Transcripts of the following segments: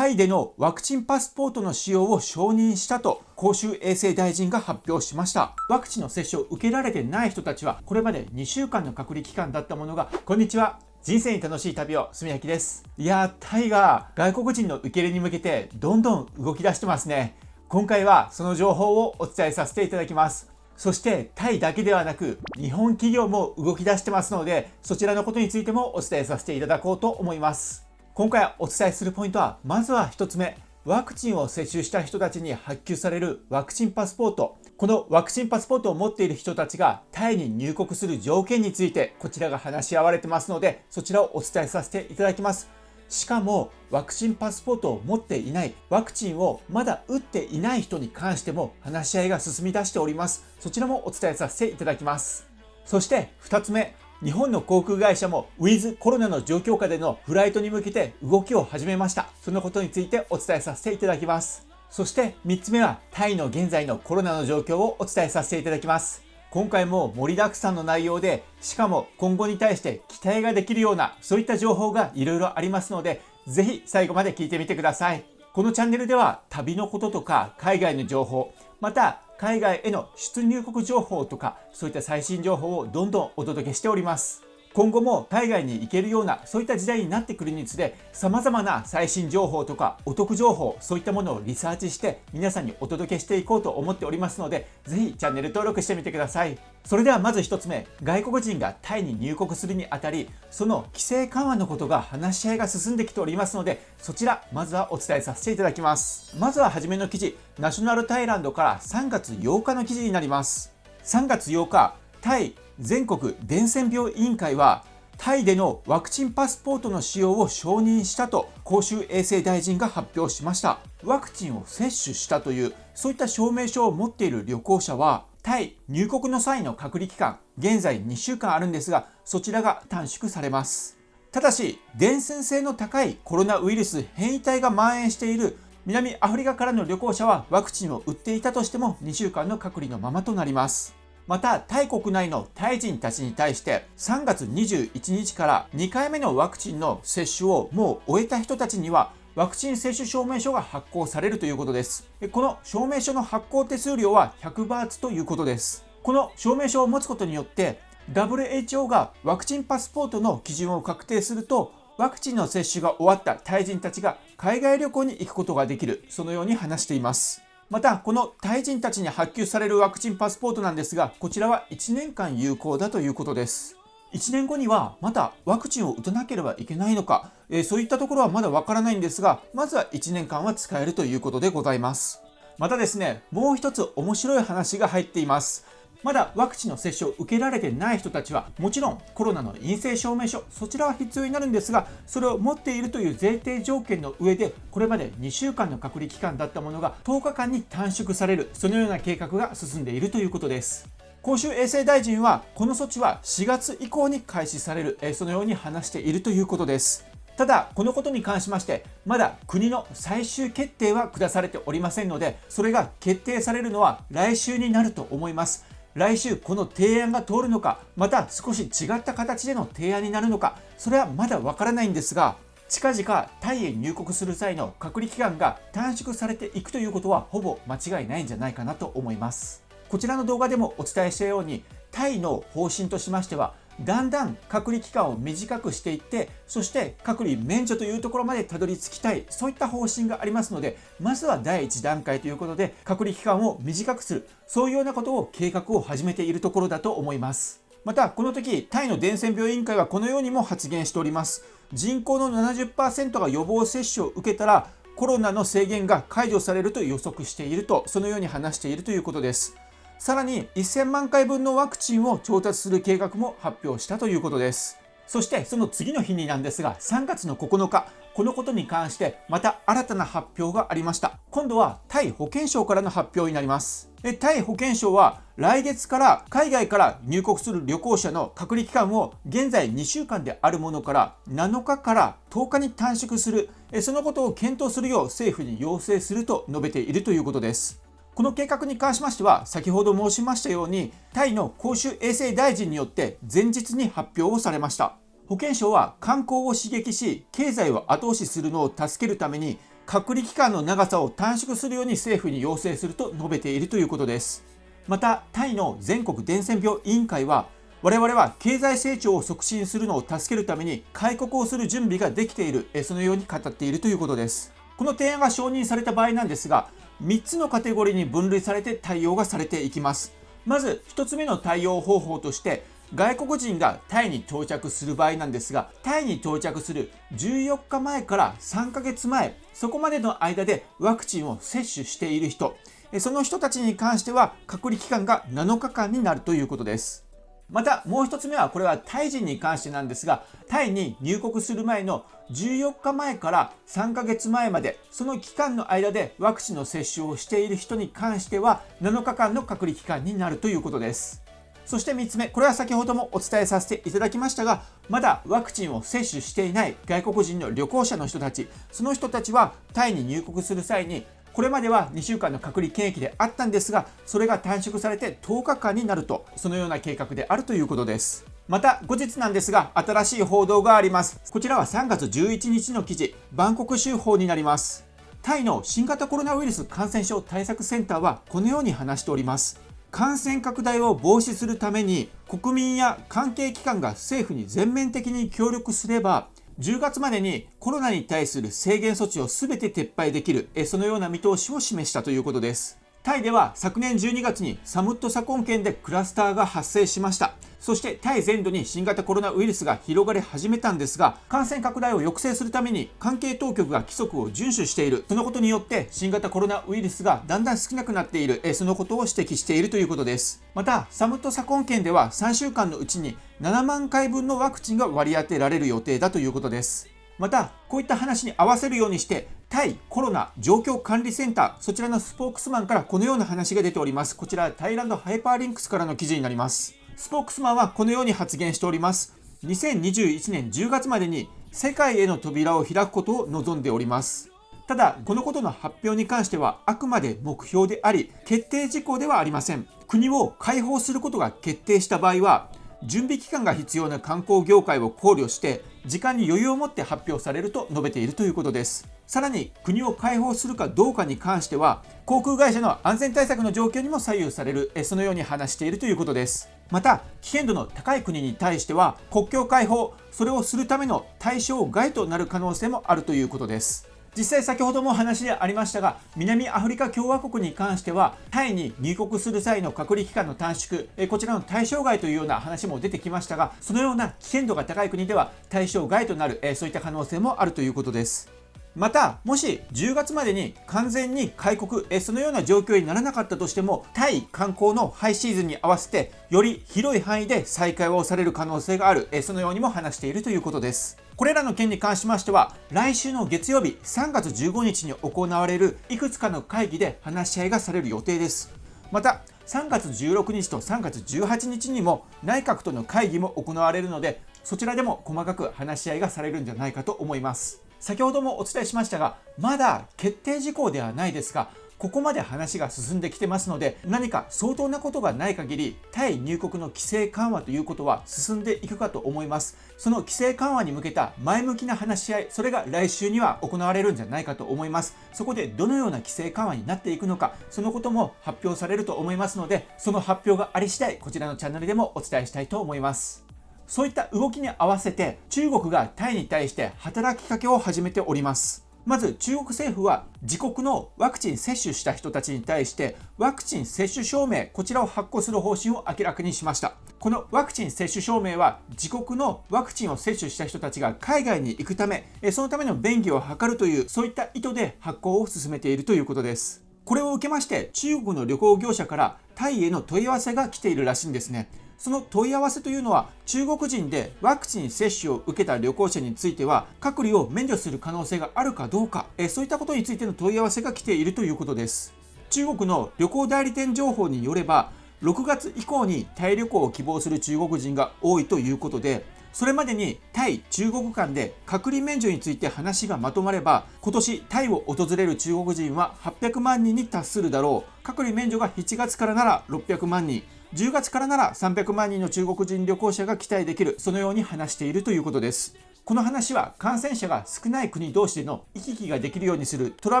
タイでのワクチンパスポートの使用を承認したと公衆衛生大臣が発表しました。ワクチンの接種を受けられてない人たちはこれまで2週間の隔離期間だったものが、こんにちは、人生に楽しい旅を、すみやきです。いやー、タイが外国人の受け入れに向けてどんどん動き出してますね。今回はその情報をお伝えさせていただきます。そしてタイだけではなく日本企業も動き出してますので、そちらのことについてもお伝えさせていただこうと思います。今回お伝えするポイントは、まずは1つ目、ワクチンを接種した人たちに発給されるワクチンパスポート。このワクチンパスポートを持っている人たちがタイに入国する条件について、こちらが話し合われてますので、そちらをお伝えさせていただきます。しかもワクチンパスポートを持っていない、ワクチンをまだ打っていない人に関しても話し合いが進み出しております。そちらもお伝えさせていただきます。そして2つ目、日本の航空会社もウィズコロナの状況下でのフライトに向けて動きを始めました。そのことについてお伝えさせていただきます。そして3つ目は、タイの現在のコロナの状況をお伝えさせていただきます。今回も盛りだくさんの内容で、しかも今後に対して期待ができるような、そういった情報がいろいろありますので、ぜひ最後まで聞いてみてください。このチャンネルでは旅のこととか海外の情報、また海外への出入国情報とか、そういった最新情報をどんどんお届けしております。今後も海外に行けるような、そういった時代になってくるにつれ、様々な最新情報とかお得情報、そういったものをリサーチして皆さんにお届けしていこうと思っておりますので、ぜひチャンネル登録してみてください。それではまず1つ目、外国人がタイに入国するにあたり、その規制緩和のことが話し合いが進んできておりますので、そちらまずはお伝えさせていただきます。まずは初めの記事、ナショナルタイランドから3月8日の記事になります。3月8日、タイ全国伝染病委員会はタイでのワクチンパスポートの使用を承認したと公衆衛生大臣が発表しました。ワクチンを接種したという、そういった証明書を持っている旅行者はタイ入国の際の隔離期間、現在2週間あるんですが、そちらが短縮されます。ただし、伝染性の高いコロナウイルス変異体が蔓延している南アフリカからの旅行者はワクチンを打っていたとしても2週間の隔離のままとなります。また、タイ国内のタイ人たちに対して3月21日から2回目のワクチンの接種をもう終えた人たちにはワクチン接種証明書が発行されるということです。この証明書の発行手数料は100バーツということです。この証明書を持つことによって WHO がワクチンパスポートの基準を確定すると、ワクチンの接種が終わったタイ人たちが海外旅行に行くことができる、そのように話しています。また、このタイ人たちに発給されるワクチンパスポートなんですが、こちらは1年間有効だということです。1年後にはまたワクチンを打たなければいけないのか、そういったところはまだわからないんですが、まずは1年間は使えるということでございます。またですね、もう一つ面白い話が入っています。まだワクチンの接種を受けられてない人たちは、もちろんコロナの陰性証明書、そちらは必要になるんですが、それを持っているという前提条件の上で、これまで2週間の隔離期間だったものが10日間に短縮される、そのような計画が進んでいるということです。公衆衛生大臣はこの措置は4月以降に開始される、そのように話しているということです。ただ、このことに関しましてまだ国の最終決定は下されておりませんので、それが決定されるのは来週になると思います。来週この提案が通るのか、また少し違った形での提案になるのか、それはまだわからないんですが、近々タイへ入国する際の隔離期間が短縮されていくということはほぼ間違いないんじゃないかなと思います。こちらの動画でもお伝えしたように、タイの方針としましては、だんだん隔離期間を短くしていって、そして隔離免除というところまでたどり着きたい、そういった方針がありますので、まずは第一段階ということで隔離期間を短くする、そういうようなことを計画を始めているところだと思います。また、この時タイの伝染病委員会はこのようにも発言しております。人口の 70% が予防接種を受けたらコロナの制限が解除されると予測していると、そのように話しているということです。さらに1000万回分のワクチンを調達する計画も発表したということです。そしてその次の日になんですが、3月の9日、このことに関してまた新たな発表がありました。今度はタイ保健省からの発表になります。タイ保健省は来月から海外から入国する旅行者の隔離期間を現在2週間であるものから7日から10日に短縮する、そのことを検討するよう政府に要請すると述べているということです。この計画に関しましては、先ほど申しましたようにタイの公衆衛生大臣によって前日に発表をされました。保健省は観光を刺激し経済を後押しするのを助けるために隔離期間の長さを短縮するように政府に要請すると述べているということです。また、タイの全国伝染病委員会は、我々は経済成長を促進するのを助けるために開国をする準備ができている、そのように語っているということです。この提案が承認された場合なんですが、3つのカテゴリーに分類されて対応がされていきます。まず1つ目の対応方法として、外国人がタイに到着する場合なんですが、タイに到着する14日前から3ヶ月前、そこまでの間でワクチンを接種している人、その人たちに関しては隔離期間が7日間になるということです。またもう一つ目は、これはタイ人に関してなんですが、タイに入国する前の14日前から3ヶ月前まで、その期間の間でワクチンの接種をしている人に関しては7日間の隔離期間になるということです。そして3つ目、これは先ほどもお伝えさせていただきましたが、まだワクチンを接種していない外国人の旅行者の人たち、その人たちはタイに入国する際に、これまでは2週間の隔離検疫であったんですが、それが短縮されて10日間になると、そのような計画であるということです。また後日なんですが、新しい報道があります。こちらは3月11日の記事、バンコク州報になります。タイの新型コロナウイルス感染症対策センターはこのように話しております。感染拡大を防止するために、国民や関係機関が政府に全面的に協力すれば、10月までにコロナに対する制限措置を全て撤廃できる、そのような見通しを示したということです。タイでは昨年12月にサムットサコン県でクラスターが発生しました。そしてタイ全土に新型コロナウイルスが広がり始めたんですが、感染拡大を抑制するために関係当局が規則を遵守している。そのことによって新型コロナウイルスがだんだん少なくなっている、そのことを指摘しているということです。またサムットサコン県では3週間のうちに7万回分のワクチンが割り当てられる予定だということです。またこういった話に合わせるようにして、タイコロナ状況管理センター、そちらのスポークスマンからこのような話が出ております。こちらタイランドハイパーリンクスからの記事になります。スポークスマンはこのように発言しております。2021年10月までに世界への扉を開くことを望んでおります。ただこのことの発表に関してはあくまで目標であり、決定事項ではありません。国を開放することが決定した場合は、準備期間が必要な観光業界を考慮して時間に余裕を持って発表されると述べているということです。さらに国を開放するかどうかに関しては、航空会社の安全対策の状況にも左右される、そのように話しているということです。また危険度の高い国に対しては国境開放、それをするための対象外となる可能性もあるということです。実際先ほども話でありましたが、南アフリカ共和国に関してはタイに入国する際の隔離期間の短縮、こちらの対象外というような話も出てきましたが、そのような危険度が高い国では対象外となる、そういった可能性もあるということです。またもし10月までに完全に開国、そのような状況にならなかったとしても、タイ観光のハイシーズンに合わせてより広い範囲で再開をされる可能性がある、そのようにも話しているということです。これらの件に関しましては、来週の月曜日3月15日に行われるいくつかの会議で話し合いがされる予定です。また3月16日と3月18日にも内閣との会議も行われるので、そちらでも細かく話し合いがされるんじゃないかと思います。先ほどもお伝えしましたが、まだ決定事項ではないですが、ここまで話が進んできてますので、何か相当なことがない限りタイ入国の規制緩和ということは進んでいくかと思います。その規制緩和に向けた前向きな話し合い、それが来週には行われるんじゃないかと思います。そこでどのような規制緩和になっていくのか、そのことも発表されると思いますので、その発表があり次第こちらのチャンネルでもお伝えしたいと思います。そういった動きに合わせて中国がタイに対して働きかけを始めております。まず中国政府は自国のワクチン接種した人たちに対してワクチン接種証明、こちらを発行する方針を明らかにしました。このワクチン接種証明は自国のワクチンを接種した人たちが海外に行くため、そのための便宜を図るという、そういった意図で発行を進めているということです。これを受けまして中国の旅行業者からタイへの問い合わせが来ているらしいんですね。その問い合わせというのは、中国人でワクチン接種を受けた旅行者については隔離を免除する可能性があるかどうか、そういったことについての問い合わせが来ているということです。中国の旅行代理店情報によれば、6月以降にタイ旅行を希望する中国人が多いということで、それまでにタイ・中国間で隔離免除について話がまとまれば、今年タイを訪れる中国人は800万人に達するだろう。隔離免除が7月からなら600万人、10月からなら300万人の中国人旅行者が期待できる、そのように話しているということです。この話は感染者が少ない国同士での行き来ができるようにするトラ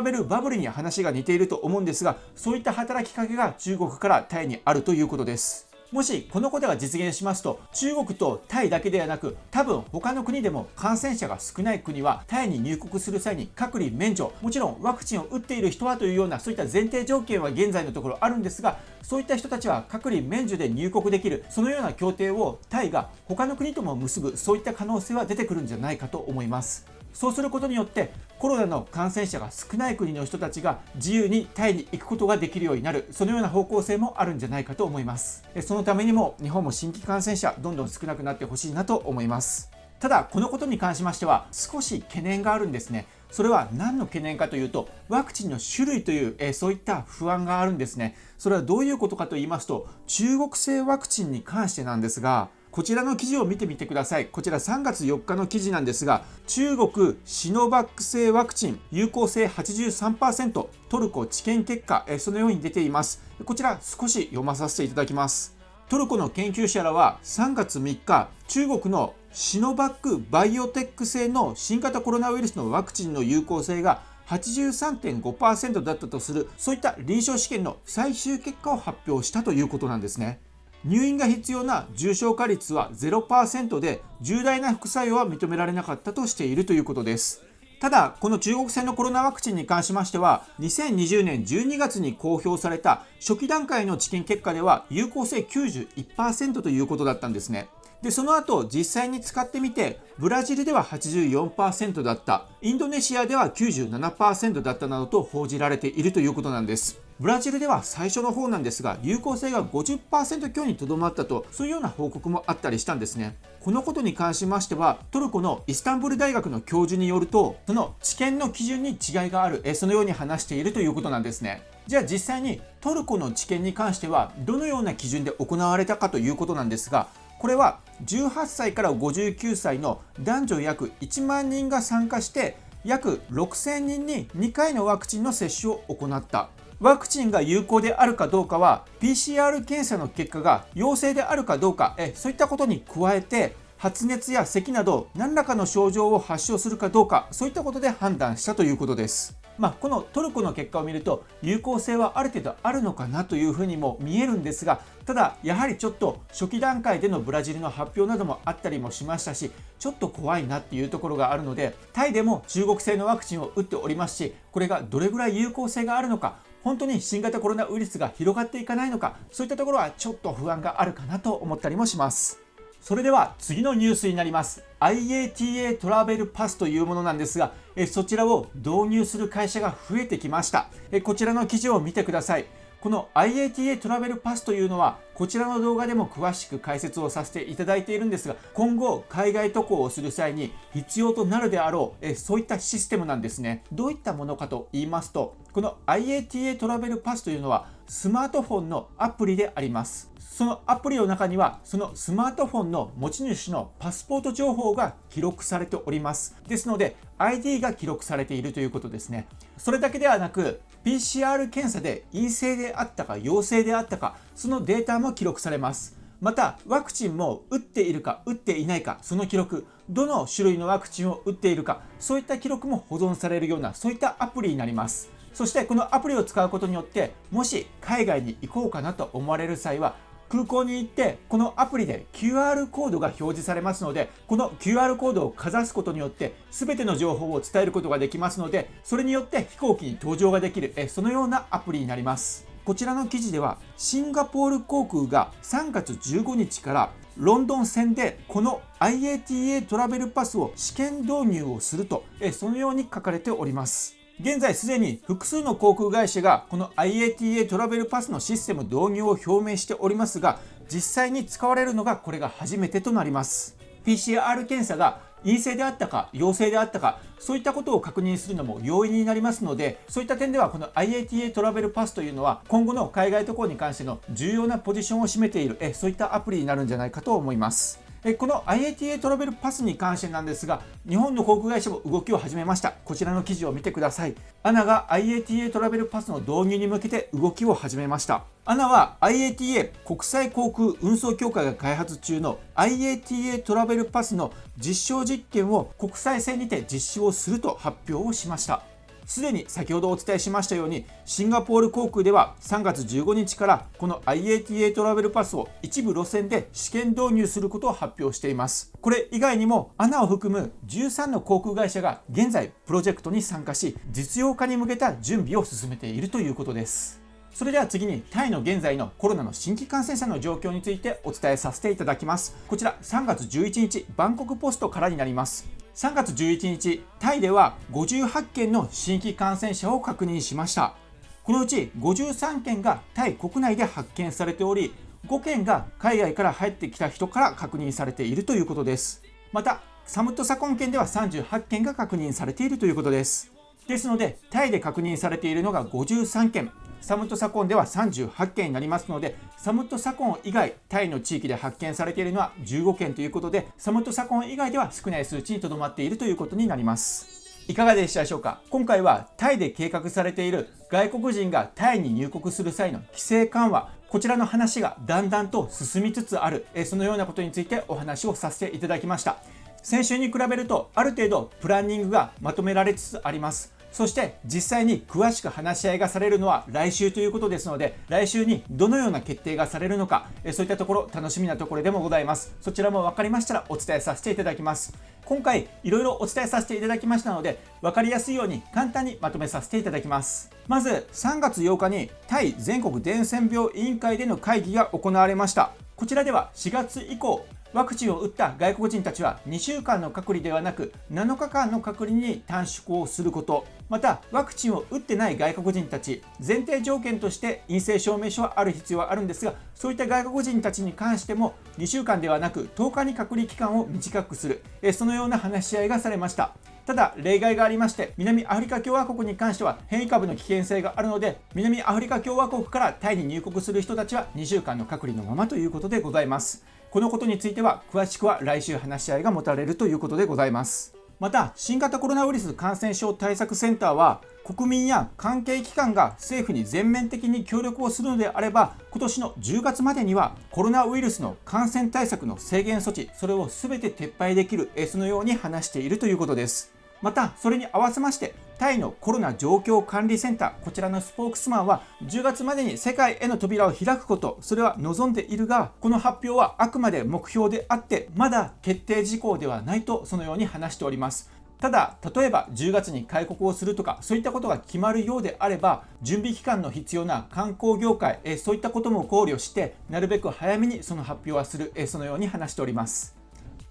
ベルバブルに話が似ていると思うんですが、そういった働きかけが中国からタイにあるということです。もしこのことが実現しますと、中国とタイだけではなく、多分他の国でも感染者が少ない国はタイに入国する際に隔離免除、もちろんワクチンを打っている人はというようなそういった前提条件は現在のところあるんですが、そういった人たちは隔離免除で入国できる、そのような協定をタイが他の国とも結ぶ、そういった可能性は出てくるんじゃないかと思います。そうすることによってコロナの感染者が少ない国の人たちが自由にタイに行くことができるようになる、そのような方向性もあるんじゃないかと思います。そのためにも日本も新規感染者どんどん少なくなってほしいなと思います。ただこのことに関しましては少し懸念があるんですね。それは何の懸念かというと、ワクチンの種類という、そういった不安があるんですね。それはどういうことかと言いますと、中国製ワクチンに関してなんですが、こちらの記事を見てみてください。こちら3月4日の記事なんですが、中国シノバック製ワクチン有効性 83%、トルコ治験結果、そのように出ています。こちら少し読まさせていただきます。トルコの研究者らは3月3日、中国のシノバックバイオテック製の新型コロナウイルスのワクチンの有効性が 83.5% だったとする、そういった臨床試験の最終結果を発表したということなんですね。入院が必要な重症化率は 0% で、重大な副作用は認められなかったとしているということです。ただ、この中国製のコロナワクチンに関しましては、2020年12月に公表された初期段階の治験結果では有効性 91% ということだったんですね。で、その後実際に使ってみて、ブラジルでは 84% だった、インドネシアでは 97% だったなどと報じられているということなんです。ブラジルでは最初の方なんですが、有効性が 50% 強にとどまったと、そういうような報告もあったりしたんですね。このことに関しましては、トルコのイスタンブール大学の教授によると、その治験の基準に違いがある、そのように話しているということなんですね。じゃあ実際にトルコの治験に関してはどのような基準で行われたかということなんですが、これは18歳から59歳の男女約1万人が参加して、約6000人に2回のワクチンの接種を行った。ワクチンが有効であるかどうかは PCR 検査の結果が陽性であるかどうか、そういったことに加えて、発熱や咳など何らかの症状を発症するかどうか、そういったことで判断したということです。このトルコの結果を見ると有効性はある程度あるのかなというふうにも見えるんですが、ただやはりちょっと初期段階でのブラジルの発表などもあったりもしましたし、ちょっと怖いなっていうところがあるので、タイでも中国製のワクチンを打っておりますし、これがどれぐらい有効性があるのか、本当に新型コロナウイルスが広がっていかないのか、そういったところはちょっと不安があるかなと思ったりもします。それでは次のニュースになります。 IATA トラベルパスというものなんですが、そちらを導入する会社が増えてきました。こちらの記事を見てください。この IATA トラベルパスというのは、こちらの動画でも詳しく解説をさせていただいているんですが、今後海外渡航をする際に必要となるであろう、そういったシステムなんですね。どういったものかと言いますと、この IATA トラベルパスというのはスマートフォンのアプリであります。そのアプリの中には、そのスマートフォンの持ち主のパスポート情報が記録されております。ですので ID が記録されているということですね。それだけではなく、 PCR 検査で陰性であったか陽性であったか、そのデータも記録されます。またワクチンも打っているか打っていないか、その記録、どの種類のワクチンを打っているか、そういった記録も保存されるような、そういったアプリになります。そしてこのアプリを使うことによって、もし海外に行こうかなと思われる際は、空港に行ってこのアプリで QR コードが表示されますので、この QR コードをかざすことによって全ての情報を伝えることができますので、それによって飛行機に搭乗ができる、そのようなアプリになります。こちらの記事では、シンガポール航空が3月15日からロンドン線でこの IATA トラベルパスを試験導入をすると、そのように書かれております。現在すでに複数の航空会社がこの IATA トラベルパスのシステム導入を表明しておりますが、実際に使われるのがこれが初めてとなります。 PCR 検査が陰性であったか陽性であったか、そういったことを確認するのも容易になりますので、そういった点ではこの IATA トラベルパスというのは今後の海外渡航に関しての重要なポジションを占めている、そういったアプリになるんじゃないかと思います。この IATA トラベルパスに関してなんですが、日本の航空会社も動きを始めました。こちらの記事を見てください。ANA が IATA トラベルパスの導入に向けて動きを始めました。ANA は IATA 国際航空運送協会が開発中の IATA トラベルパスの実証実験を国際線にて実施をすると発表をしました。すでに先ほどお伝えしましたように、シンガポール航空では3月15日からこの IATA トラベルパスを一部路線で試験導入することを発表しています。これ以外にも ANA を含む13の航空会社が現在プロジェクトに参加し、実用化に向けた準備を進めているということです。それでは次にタイの現在のコロナの新規感染者の状況についてお伝えさせていただきます。こちら3月11日バンコクポストからになります。3月11日、タイでは58件の新規感染者を確認しました。このうち53件がタイ国内で発見されており、5件が海外から入ってきた人から確認されているということです。また、サムットサコン県では38件が確認されているということです。ですので、タイで確認されているのが53件、サムットサコンでは38件になりますので、サムットサコン以外、タイの地域で発見されているのは15件ということで、サムットサコン以外では少ない数値にとどまっているということになります。いかがでしたでしょうか。今回はタイで計画されている外国人がタイに入国する際の規制緩和、こちらの話がだんだんと進みつつある、そのようなことについてお話をさせていただきました。先週に比べるとある程度プランニングがまとめられつつあります。そして実際に詳しく話し合いがされるのは来週ということですので、来週にどのような決定がされるのか、そういったところ楽しみなところでもございます。そちらも分かりましたらお伝えさせていただきます。今回いろいろお伝えさせていただきましたので、分かりやすいように簡単にまとめさせていただきます。まず3月8日にタイ全国伝染病委員会での会議が行われました。こちらでは4月以降、ワクチンを打った外国人たちは2週間の隔離ではなく7日間の隔離に短縮をすること、またワクチンを打ってない外国人たち、前提条件として陰性証明書はある必要はあるんですが、そういった外国人たちに関しても2週間ではなく10日に隔離期間を短くする、そのような話し合いがされました。ただ例外がありまして、南アフリカ共和国に関しては変異株の危険性があるので、南アフリカ共和国からタイに入国する人たちは2週間の隔離のままということでございます。このことについては詳しくは来週話し合いが持たれるということでございます。また、新型コロナウイルス感染症対策センターは、国民や関係機関が政府に全面的に協力をするのであれば、今年の10月までにはコロナウイルスの感染対策の制限措置、それを全て撤廃できる、そのように話しているということです。また、それに合わせまして、タイのコロナ状況管理センター、こちらのスポークスマンは、10月までに世界への扉を開くこと、それは望んでいるが、この発表はあくまで目標であって、まだ決定事項ではないと、そのように話しております。ただ、例えば10月に開国をするとか、そういったことが決まるようであれば、準備期間の必要な観光業界、そういったことも考慮して、なるべく早めにその発表はする、そのように話しております。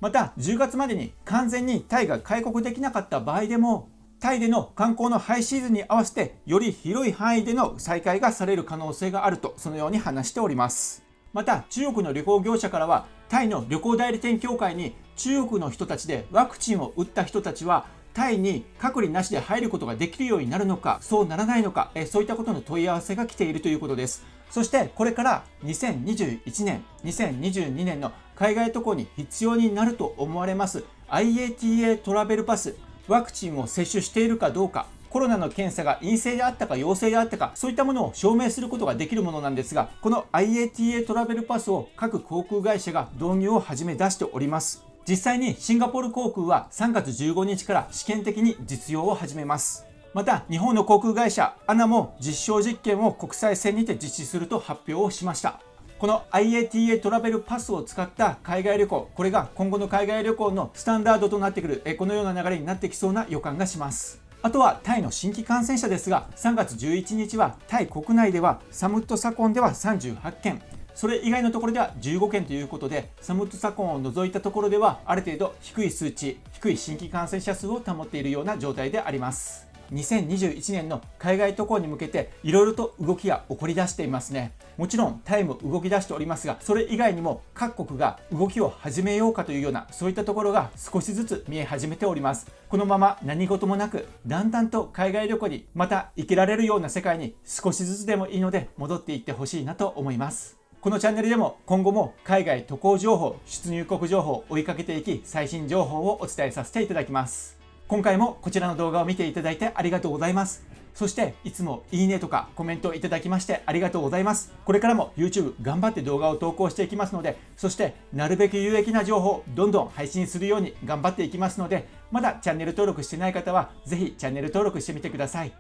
また、10月までに完全にタイが開国できなかった場合でも、タイでの観光のハイシーズンに合わせて、より広い範囲での再開がされる可能性があると、そのように話しております。また、中国の旅行業者からは、タイの旅行代理店協会に、中国の人たちでワクチンを打った人たちは、タイに隔離なしで入ることができるようになるのか、そうならないのか、そういったことの問い合わせが来ているということです。そしてこれから2021年、2022年の海外渡航に必要になると思われます IATA トラベルパス、ワクチンを接種しているかどうか、コロナの検査が陰性であったか陽性であったか、そういったものを証明することができるものなんですが、この IATA トラベルパスを各航空会社が導入を始め出しております。実際にシンガポール航空は3月15日から試験的に実用を始めます。また、日本の航空会社 ANA も実証実験を国際線にて実施すると発表をしました。この IATA トラベルパスを使った海外旅行、これが今後の海外旅行のスタンダードとなってくる、このような流れになってきそうな予感がします。あとはタイの新規感染者ですが、3月11日はタイ国内ではサムットサコンでは38件、それ以外のところでは15件ということで、サムットサコンを除いたところではある程度低い数値、低い新規感染者数を保っているような状態であります。2021年の海外渡航に向けていろいろと動きが起こり出していますね。もちろんタイも動き出しておりますが、それ以外にも各国が動きを始めようかというような、そういったところが少しずつ見え始めております。このまま何事もなくだんだんと海外旅行にまた行けられるような世界に少しずつでもいいので戻っていってほしいなと思います。このチャンネルでも今後も海外渡航情報、出入国情報を追いかけていき、最新情報をお伝えさせていただきます。今回もこちらの動画を見ていただいてありがとうございます。そしていつもいいねとかコメントいただきましてありがとうございます。これからも YouTube 頑張って動画を投稿していきますので、そしてなるべく有益な情報をどんどん配信するように頑張っていきますので、まだチャンネル登録してない方はぜひチャンネル登録してみてください。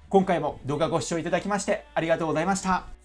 今回も動画ご視聴いただきましてありがとうございました。